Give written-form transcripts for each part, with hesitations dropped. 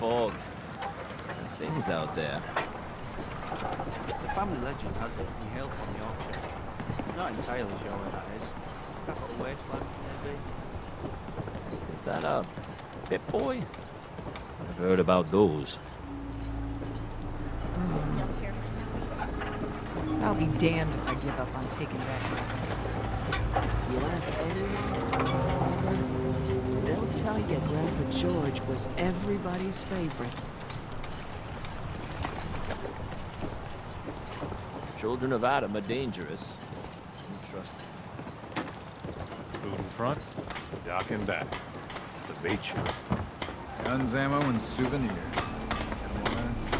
fog. There are things out there. The family legend has it he hailed from Yorkshire. Not entirely sure where that is. Capital Wasteland, maybe? Is that a Pip Boy? I've heard about those. You're still here for some reason. I'll be damned if I give up on taking back my life. You ask anyone, they'll tell you Grandpa George was everybody's favorite. Children of Adam are dangerous. Don't trust them. Food in front, dock in back. The bait shop. Guns, ammo, and souvenirs. Got more than in stock.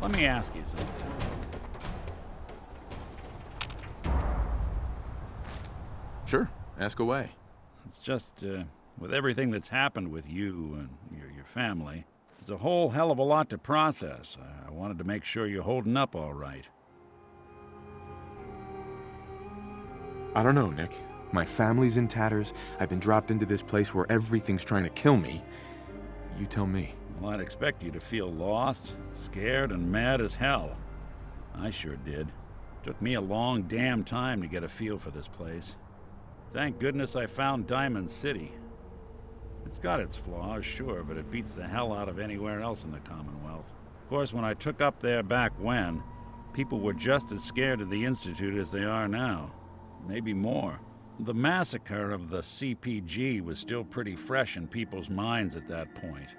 Let me ask you something. Sure, ask away. It's just, with everything that's happened with you and your family, it's a whole hell of a lot to process. I wanted to make sure you're holding up all right. I don't know, Nick. My family's in tatters. I've been dropped into this place where everything's trying to kill me. You tell me. Well, I'd expect you to feel lost, scared, and mad as hell. I sure did. Took me a long damn time to get a feel for this place. Thank goodness I found Diamond City. It's got its flaws, sure, but it beats the hell out of anywhere else in the Commonwealth. Of course, when I took up there back when, people were just as scared of the Institute as they are now. Maybe more. The massacre of the CPG was still pretty fresh in people's minds at that point,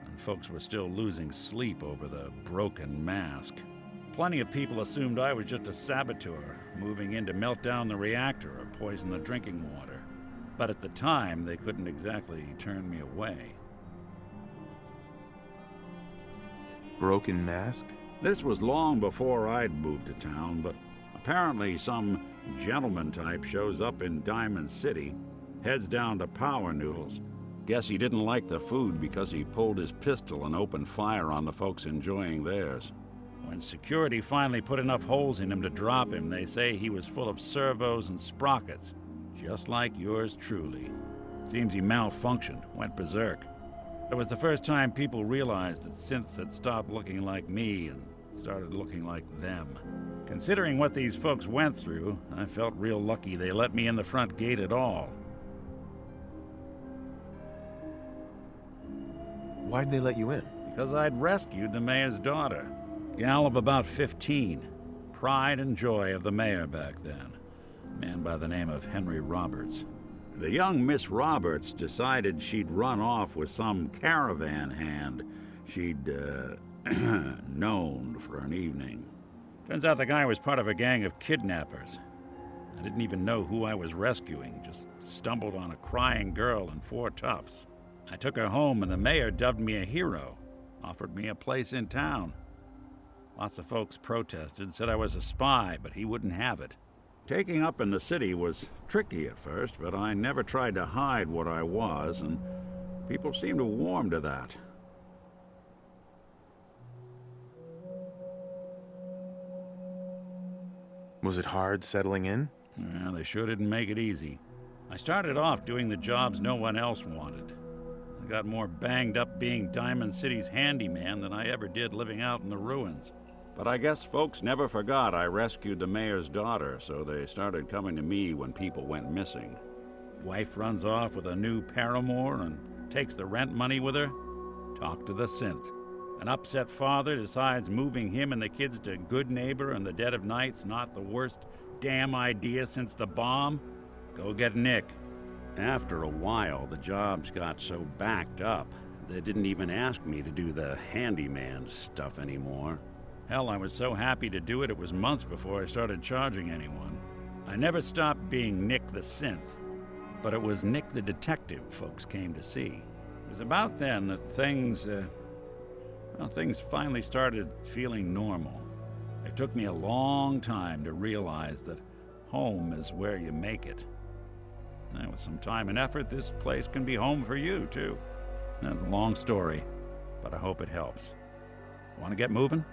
and folks were still losing sleep over the broken mask. Plenty of people assumed I was just a saboteur, moving in to melt down the reactor or poison the drinking water. But at the time, they couldn't exactly turn me away. Broken mask? This was long before I'd moved to town, but apparently some gentleman type shows up in Diamond City, heads down to Power Noodles. Guess he didn't like the food because he pulled his pistol and opened fire on the folks enjoying theirs. When security finally put enough holes in him to drop him, they say he was full of servos and sprockets, just like yours truly. Seems he malfunctioned, went berserk. It was the first time people realized that synths had stopped looking like me and started looking like them. Considering what these folks went through, I felt real lucky they let me in the front gate at all. Why'd they let you in? Because I'd rescued the mayor's daughter. Gal of about 15. Pride and joy of the mayor back then. A man by the name of Henry Roberts. The young Miss Roberts decided she'd run off with some caravan hand she'd, known for an evening. Turns out the guy was part of a gang of kidnappers. I didn't even know who I was rescuing, just stumbled on a crying girl and 4 toughs. I took her home and the mayor dubbed me a hero, offered me a place in town. Lots of folks protested, said I was a spy, but he wouldn't have it. Taking up in the city was tricky at first, but I never tried to hide what I was, and people seemed to warm to that. Was it hard settling in? Well, they sure didn't make it easy. I started off doing the jobs no one else wanted. I got more banged up being Diamond City's handyman than I ever did living out in the ruins. But I guess folks never forgot I rescued the mayor's daughter, so they started coming to me when people went missing. Wife runs off with a new paramour and takes the rent money with her. Talk to the synth. An upset father decides moving him and the kids to Good Neighbor in the dead of night's not the worst damn idea since the bomb. Go get Nick. After a while, the jobs got so backed up, they didn't even ask me to do the handyman stuff anymore. Hell, I was so happy to do it, it was months before I started charging anyone. I never stopped being Nick the Synth, but it was Nick the Detective folks came to see. It was about then that things finally started feeling normal. It took me a long time to realize that home is where you make it. And with some time and effort, this place can be home for you, too. That's a long story, but I hope it helps. Want to get moving?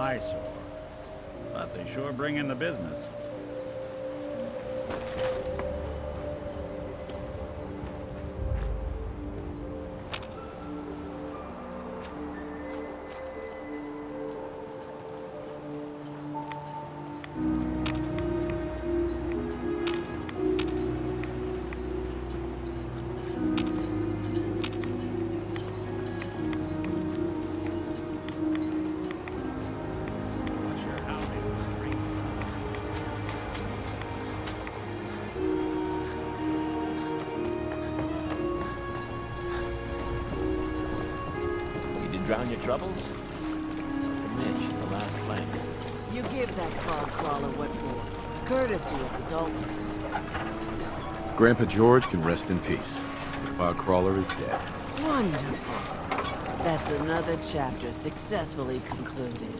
eyesore. But they sure bring in the business. Drown your troubles? Mitch, the last plank. You give that fog crawler what for. Courtesy of the Daltons. Grandpa George can rest in peace. The fog crawler is dead. Wonderful. That's another chapter successfully concluded.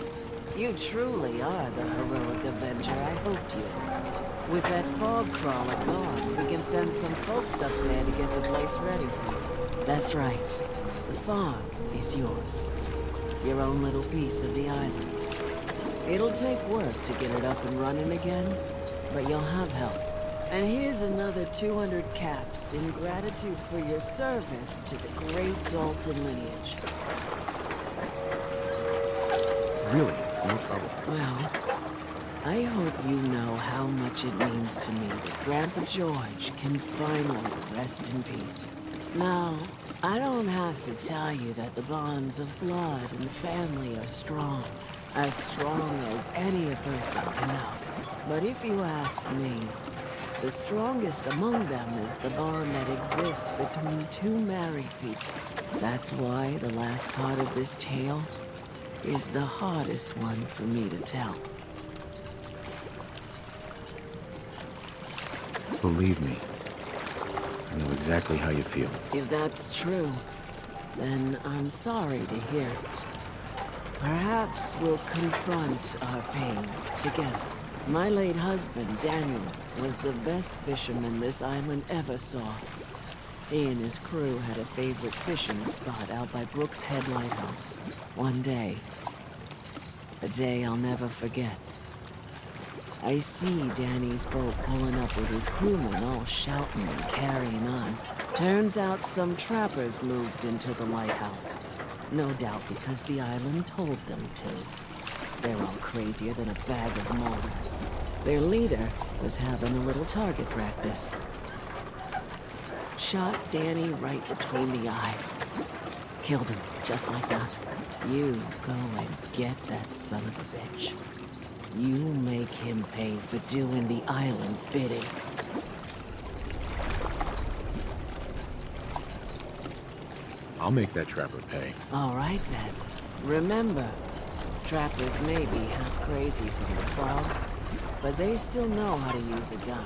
You truly are the heroic avenger I hoped you were. With that fog crawler gone, we can send some folks up there to get the place ready for you. That's right. The farm is yours. Your own little piece of the island. It'll take work to get it up and running again, but you'll have help. And here's another 200 caps in gratitude for your service to the great Dalton lineage. Really, it's no trouble. Well, I hope you know how much it means to me that Grandpa George can finally rest in peace. Now, I don't have to tell you that the bonds of blood and family are strong. As strong as any a person can know. But if you ask me, the strongest among them is the bond that exists between two married people. That's why the last part of this tale is the hardest one for me to tell. Believe me, I know exactly how you feel. If that's true, then I'm sorry to hear it. Perhaps we'll confront our pain together. My late husband, Daniel, was the best fisherman this island ever saw. He and his crew had a favorite fishing spot out by Brooks Head Lighthouse. One day, a day I'll never forget, I see Danny's boat pulling up with his crewmen all shouting and carrying on. Turns out some trappers moved into the lighthouse. No doubt because the island told them to. They're all crazier than a bag of mole rats. Their leader was having a little target practice. Shot Danny right between the eyes. Killed him, just like that. You go and get that son of a bitch. You make him pay for doing the island's bidding. I'll make that trapper pay. All right, then. Remember, trappers may be half crazy from the fog, but they still know how to use a gun.